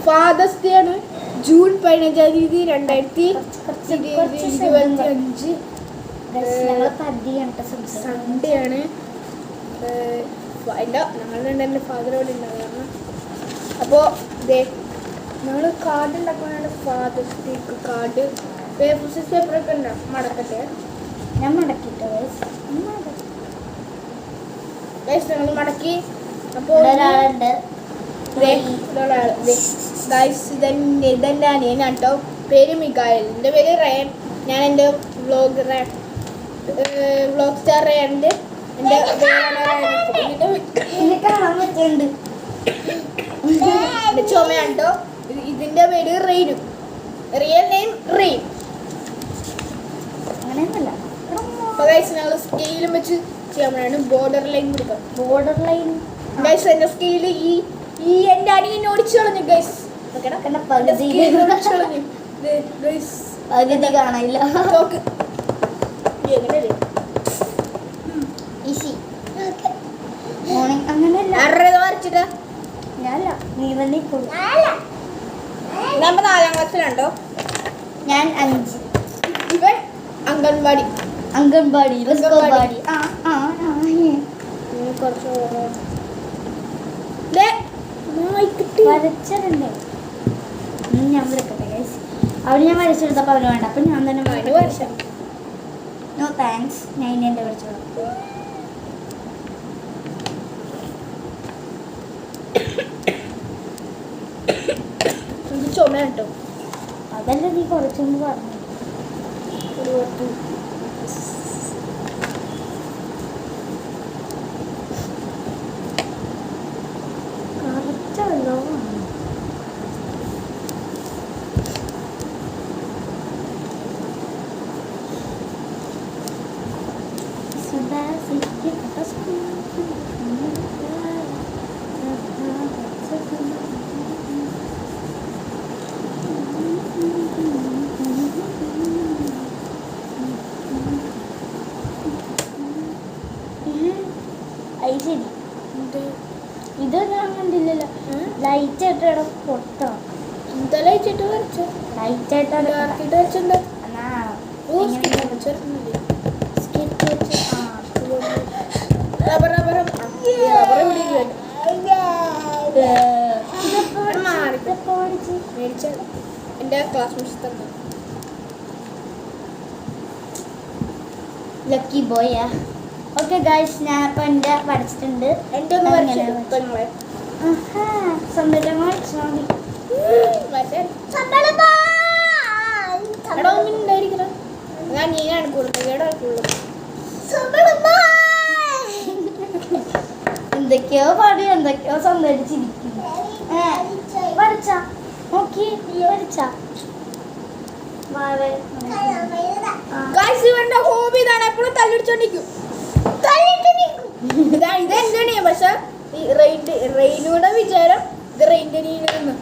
Fathers day ആണ്. June 15 2025 Sunday ആണ്. ഞങ്ങളുടെ ഫാദറോട് ഉണ്ടാകുക. അപ്പോൾ ഞങ്ങൾ കാർഡ് ഉണ്ടാക്കാനാണ്. ഫാദേഴ്സ് ഡേക്ക് കാർഡ് പേപ്പറൊക്കെ ഉണ്ടോ? മടക്കട്ടെ, ഞാൻ മടക്കിട്ടോ ഞങ്ങൾ മടക്കി. അപ്പോൾ ഇതെൻ്റെ അനിയനാണ് കേട്ടോ. പേര് മികായൽ. എൻ്റെ പേര് റയൻ. ഞാൻ എൻ്റെ വ്ളോഗ് സ്റ്റാർ റയൻ്റെ എൻ്റെ ചുമയാണ് കേട്ടോ. ഇതിൻ്റെ പേര് റെയിനും. Real name rain. അങ്ങനെയൊന്നുമല്ല. അപ്പോൾ ഗൈസ് ഞങ്ങൾ സ്കെയിലും വെച്ച് ചെയ്യാൻ ബോർഡർ ലൈൻ കൊടുക്കാം. ബോർഡർ ലൈൻ ഗൈസ് എൻ്റെ സ്കെയിൽ ഈ എൻ്റെ അനിയൻ ഓടിച്ചു കളഞ്ഞു ഗൈസ്. പകുതി കാണില്ല. വരച്ചിട്ടാ ഞാനല്ല, നീ തന്നെ. നമ്മൾ 4ാം ക്ലാസ്സിലുണ്ടോ? ഞാൻ 5. ഇവൻ അംഗൻവാടി. വരച്ചതല്ലേ ഞാൻ വിളിക്കട്ടെ ഗൈസ്. അവന് ഞാൻ വരച്ചെടുത്തപ്പോൾ അവന് വേണ്ട. അപ്പം ഞാൻ തന്നെ വരച്ച. നോ താങ്ക്സ്, ഞാൻ ഇനി എൻ്റെ വരച്ചോളാം. ചുമ കേട്ടോ. അതല്ല നീ കുറച്ചൊന്ന് പറഞ്ഞു. കറച്ചല്ലോ. ഇത് ഞാൻ കണ്ടില്ലല്ലോ. ലൈറ്റ് ആയിട്ട് ഇവിടെ പൊട്ടോ. ലൈറ്റ് ആയിട്ട് വരച്ചോ. ലൈറ്റ് ആയിട്ട് വരച്ചുണ്ടോ? എൻ്റെ ക്ലാസ് മിസ്റ്റർ ലക്കി ബോയാ. ഓക്കെ ഗൈസ്, ഞാൻ ഇപ്പം എൻ്റെ പഠിച്ചിട്ടുണ്ട്. എൻ്റെ ഒന്ന് വരച്ചോളെ. സ്വന്തം വരച്ചാൽ മതി. ഞാൻ നീനാണ് കൂടുതൽ എന്തൊക്കെയോ പാടി എന്തൊക്കെയോ സന്തരിച്ചിരിക്കുന്നു. വരച്ചാ നോക്കി വരച്ചാ. ഹോബി ഇതാണ്. എപ്പോഴും തല്ലിടിച്ചോണ്ടിരിക്കും. ഇതെന്താണ് പക്ഷെ റെയിനൂടെ വിചാരം ഇത് റെയിൻ്റെ നീന്ന്.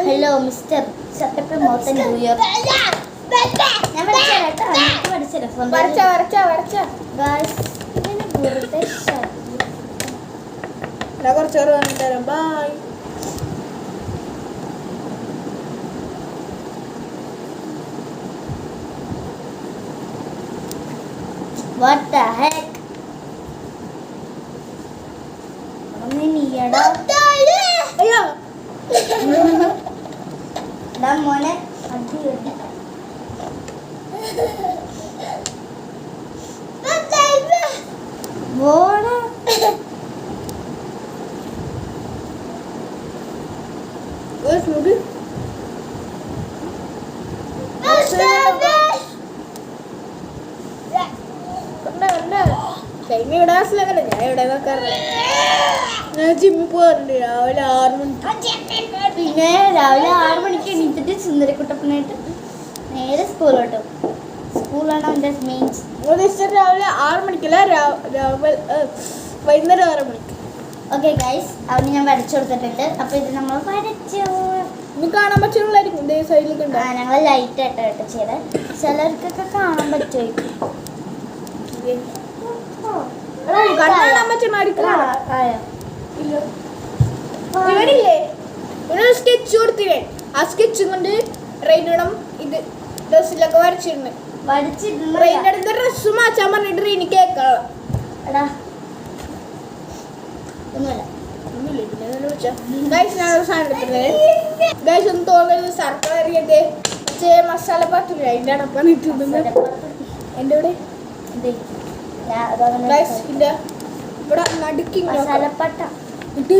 ഹലോ മിസ്റ്റർ സത്യപ്പ മോത്തൻ ന്യൂ ഇയർ. ഞാൻ കുറച്ചോറ് വന്നിട്ട് തരാം. ബൈ. What the heck? നീയടാ. അയ്യോ മോനെ അടി ഓടാ. ഞാൻ ഇവിടെ നോക്കാറില്ല. ഞാൻ ജിമ്മിൽ പോകാറുണ്ട് രാവിലെ 6 മണിക്ക്. പിന്നെ രാവിലെ 6 മണിക്ക് എണീറ്റിട്ട് സുന്ദരക്കുട്ടപ്പനായിട്ട് നേരെ സ്കൂളിലോട്ട്. സ്കൂളാണ് അവൻ്റെ മെയിൻ. രാവിലെ 6 മണിക്കല്ല, വൈകുന്നേരം 6 മണിക്ക്. ഓക്കെ ഗൈസ്, അവന് ഞാൻ വരച്ചു കൊടുത്തിട്ടുണ്ട്. അപ്പോൾ ഇത് നമ്മൾ വരച്ചു. ഇനി കാണാൻ പറ്റുള്ളായിരിക്കും. സൈഡിലൊക്കെ ഞങ്ങൾ ലൈറ്റ് ആയിട്ടായിട്ട് ചെയ്തത്. ചിലർക്കൊക്കെ കാണാൻ പറ്റുമായിരിക്കും. കാണാൻ പറ്റുമായിരിക്കും. ഇവനില്ലേ സ്കെച്ച് കൊടുത്തില്ലേ ആ സ്കെച്ച് കൊണ്ട് റെയിനിടം ഇത് ഡ്രസ്സിലൊക്കെ വരച്ചിരുന്നു. റെയിനിടത്തെ ഡ്രസ്സ് മാറ്റാൻ പറഞ്ഞിട്ട് റെയിനി കേൾക്കാം. എടാ ഒന്നുമില്ല. ഒന്ന് തോന്നുന്നത് സർക്കിൾ അറിയട്ടെ മസാല പാട്ടില്ല അതിന്റെ അടപ്പാണ് ഇട്ടിരുന്നത്. എൻ്റെ ഇവിടെ ഇവിടെ നടുക്കി മസാലപ്പട്ട ഇട്ട്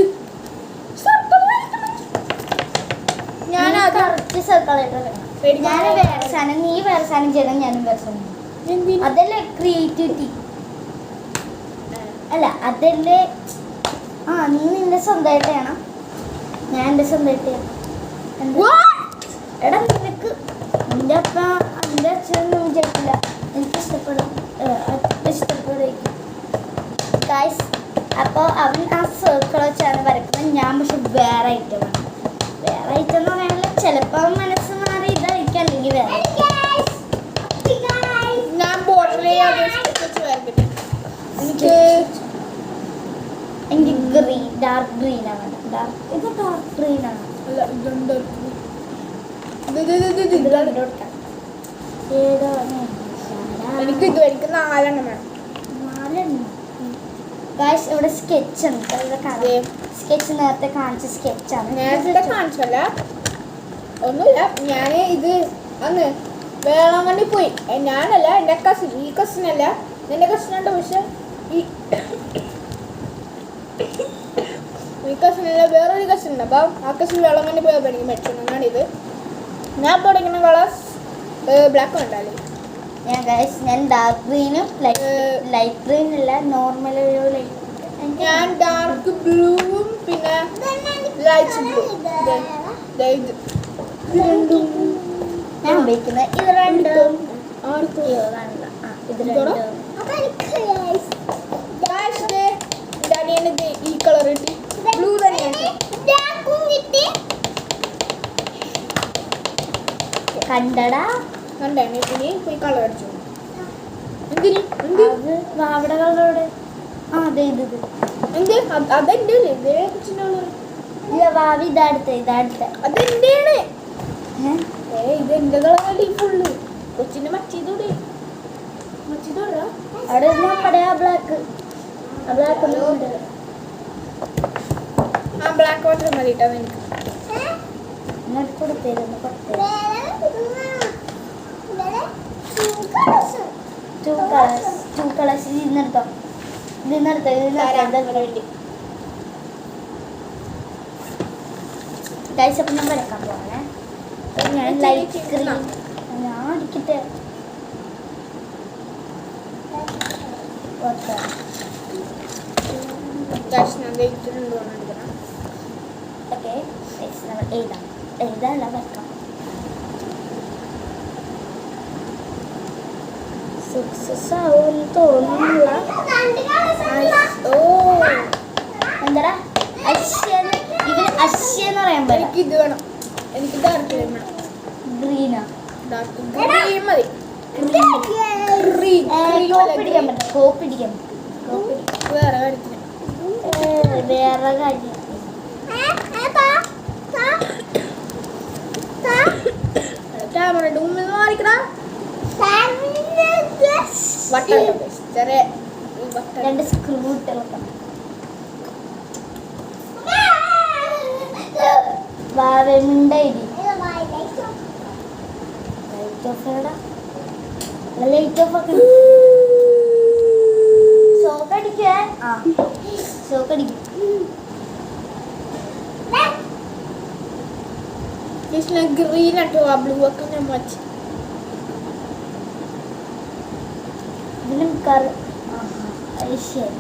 ഞാൻ കറക്റ്റ് സർക്കിൾ ഞാൻ വേറെ സാധനം നീ വേറെ സാധനം ചെയ്യണം ഞാനും വേറെ സാധനം. അതല്ലേ ക്രിയേറ്റിവിറ്റി അല്ല അതല്ലേ. ആ നീ നിന്റെ സ്വന്തമായിട്ട് ചെയ്യണം ഞാൻ എൻ്റെ സ്വന്തമായിട്ട് ചെയ്യണം. എടാ നിനക്ക് നിന്റെ അപ്പ എൻ്റെ അച്ഛനൊന്നും വിചാരിക്കില്ല എനിക്ക് ഇഷ്ടപ്പെടും ഗൈസ്. അപ്പോൾ അവൻ ആ സർക്കിൾ വെച്ചാണ് വരയ്ക്കുന്നത്. ഞാൻ പക്ഷെ വേറെ ഐറ്റമാണ്. വേറെ ഐറ്റം എന്ന് പറയാനുള്ള ചിലപ്പോൾ മനസ്സ് മാറി ഇതായിരിക്കും അല്ലെങ്കിൽ വേറെ. ഞാൻ ബോട്ടിൽ എനിക്ക് ഗ്രീൻ ഡാർക്ക് ഗ്രീനാണ്. ഇത് ഡാർക്ക് ഗ്രീനാണ്. എനിക്ക് 4 വേണം. ഗായ്സ് ഇവിടെ സ്കെച്ച് ഉണ്ട്. സ്കെച്ച് നേരത്തെ കാണിച്ച സ്കെച്ചാണ്. നേരത്തെ കാണിച്ചല്ല ഒന്നുമില്ല. ഞാൻ ഇത് അന്ന് വേളാങ്കണ്ണി പോയി. ഞാനല്ല എൻ്റെ കസിൻ. ഈ കസിനല്ല എൻ്റെ കസിനുണ്ട്. പക്ഷെ ഈ കസിനല്ല വേറൊരു കസിൻ ഉണ്ട്. അപ്പം ആ കസിൻ വേളാങ്കണ്ണി പോയപ്പോൾ എനിക്ക് മെച്ചൊന്നാണ് ഇത്. ഞാൻ പഠിക്കുന്ന കളേഴ്സ് ബ്ലാക്ക് ഉണ്ടല്ലേ. ഞാൻ ഡാർക്ക് ഗ്രീനും ലൈറ്റ് ഗ്രീൻ അല്ല നോർമൽ ഒരു ലൈറ്റ്. ഞാൻ ഡാർക്ക് ബ്ലൂവും പിന്നെ ലൈറ്റ് ബ്ലൂ ഞാൻ ഉപയോഗിക്കുന്നത് ഇത് രണ്ടും. ഇത് രണ്ടും ഈ കളർ കിട്ടി. ബ്ലൂ തന്നെയാണ് കണ്ടടാ. കണ്ടാണ്. ഇനി പോയി കളർ അടിച്ചു. അത് അവിടെ കളറോടെ ആ അതെ ഇത് എന്ത് അതെന്റെ ഇല്ല ഭാവി ഇതടുത്ത അതെന്റെയാണ്. ഇത് എന്റെ കളറടി ഫുള്ള്. കൊച്ചിന്റെ മച്ചീതോടെ അവിടെ നമ്മുടെ ആ ബ്ലാക്ക് ആ ബ്ലാക്ക് മാത്രം മതി കേട്ടോ എനിക്ക്. കൊടുത്തേരുന്നു ടു കളേഴ്സ് ഇതിന്നെടുത്തോ. ഗൈസ് അപ്പം ഞാൻ വരക്കാൻ പോവാണേ. ഞാൻ ലൈറ്റ് ഗ്രീൻ ഞാൻ അടിക്കട്ടെ. ഓക്കെ നമ്മൾ എഴുതാനല്ല വരക്കാം. സക്സസ് ആവുമെന്ന് തോന്നുന്നില്ല. എന്താ ഇതിന് അശ്യെന്ന് പറയാൻ പറ്റില്ല. എനിക്ക് ഇത് വേണം. എനിക്ക് ഡാർക്ക് ഗ്രീൻ വേണം. ഗ്രീനാ ഡാർക്ക് ഗ്രീൻ മതി. കോപ്പിടിക്കാൻ വേറെ കാര്യത്തിന് വേറെ കാര്യം. ക്യാമറയുടെ മുമ്പിൽ മാറിക്കടാ. രണ്ട് സ്ക്രൂ ഇട്ട് വാവമുണ്ടായി. ലൈറ്റ് ഓഫ് ആക്കണം. ഷോക്കടിക്കുക. ആ ഷോക്കടിക്കും. ഗ്രീൻ ആട്ടോ ആ ബ്ലൂ ഒക്കെ ഞാൻ മാറ്റി. ഇതിലും ശരി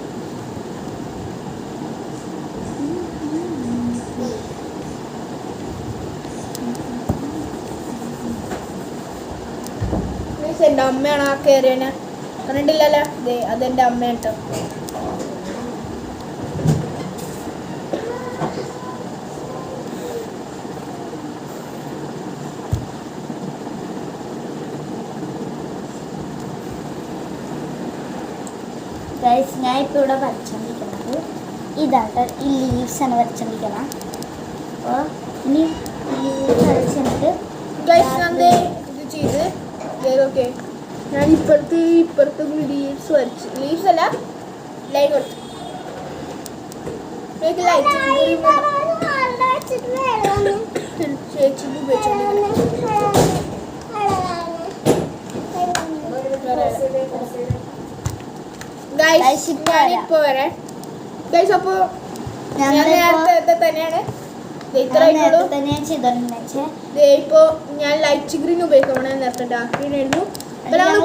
എൻ്റെ അമ്മയാണ് ആ കയറിയനെ കണ്ടിട്ടില്ലല്ലോ. അതെൻ്റെ അമ്മയാണ് കേട്ടോ. ഞാൻ ഇപ്പോൾ ഇവിടെ വരച്ചോണ്ടിരിക്കുന്നത് ഇതാണ്. ഈ ലീവ്സ് ആണ് വരച്ചോണ്ടിരിക്കുന്നത്. അപ്പോൾ ഇനി എന്നിട്ട് ഗൈസ് ഞാൻ ദേ ഇത് ചെയ്ത് ഓക്കെ ഞാൻ ഇപ്പുറത്ത് ലീവ്സ് വരച്ചു ലീവ്സ് അല്ല ലൈൻ കൊടുത്തു ചേച്ചി ഞാനിപ്പോ വരാം ഗൈസ് അപ്പോ ഞാൻ നേരത്തെ തന്നെയാണ് ഇപ്പൊ ഞാൻ ലൈറ്റ് ഗ്രീൻ ഉപയോഗിക്കാൻ നേരത്തെ ഡാർക്ക് ഗ്രീൻ ആയിരുന്നു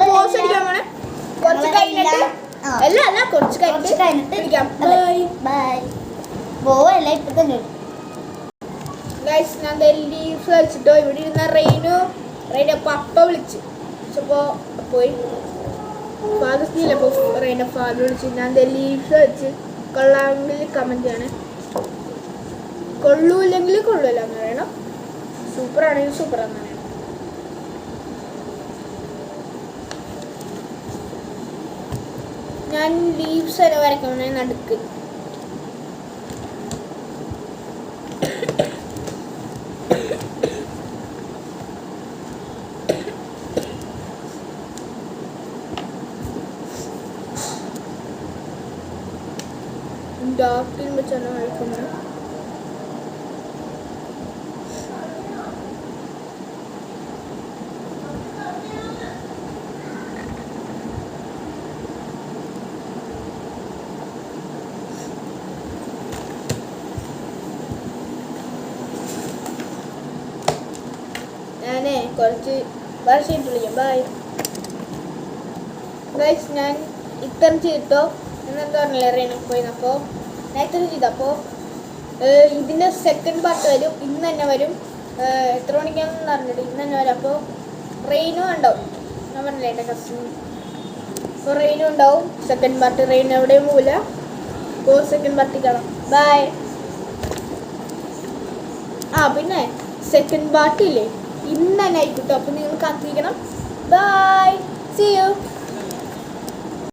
പോസ് അടിക്കാൻ പോണേ കുറച്ച് കഴിഞ്ഞിട്ട് അല്ല കുറച്ച് കഴിഞ്ഞിട്ട് ഗൈസ് ഞാൻ ലീവ്സ് കളിച്ചിട്ടോ ഇവിടെ ഇരുന്ന റെയിന് പപ്പ വിളിച്ചു അപ്പോ പോയി ഫാദർസിനില്ല അപ്പോൾ റെയിനെ ഫാദർ വിളിച്ചു ഞാൻ ലീവ്സ് വെച്ച് കൊള്ളാമെങ്കിൽ കമൻറ്റ് ചെയ്യണേ കൊള്ളൂല്ലെങ്കിൽ കൊള്ളൂല എന്ന് പറയണം സൂപ്പറാണെങ്കിൽ സൂപ്പർ എന്ന് പറയണം ഞാൻ ലീവ്സ് വരെ വരയ്ക്കണേ നടുക്ക് ഡാർക്കിൽ വെച്ചാണ് വരയ്ക്കുന്നത് ഞാനേ കുറച്ച് വർഷമായിട്ട് വിളിക്കാം ബൈ ഗൈസ് ഞാൻ ഇത്തരം ചെയ്തിട്ടോ എന്നെന്താ പറഞ്ഞില്ല റെയിനൊക്കെ പോയിരുന്നപ്പോൾ ഞാൻ ഇത്തരം ചെയ്തപ്പോൾ ഇതിൻ്റെ സെക്കൻഡ് പാർട്ട് വരും ഇന്ന് തന്നെ വരും എത്ര മണിക്കാണെന്ന് പറഞ്ഞിട്ട് ഇന്ന് തന്നെ വരും അപ്പോൾ റെയിനും ഉണ്ടാവും ഞാൻ പറഞ്ഞില്ല എൻ്റെ കസ്റ്റമർ അപ്പോൾ റെയിനും ഉണ്ടാവും സെക്കൻഡ് പാർട്ട് റെയിൻ എവിടെയും പോവില്ല അപ്പോൾ സെക്കൻഡ് പാർട്ടിൽ കാണാം ബൈ പിന്നെ സെക്കൻഡ് പാർട്ടില്ലേ ഇന്ന് തന്നെ ആയിക്കോട്ടോ അപ്പോൾ നിങ്ങൾ കാത്തിരിക്കണം ബൈ സീ യു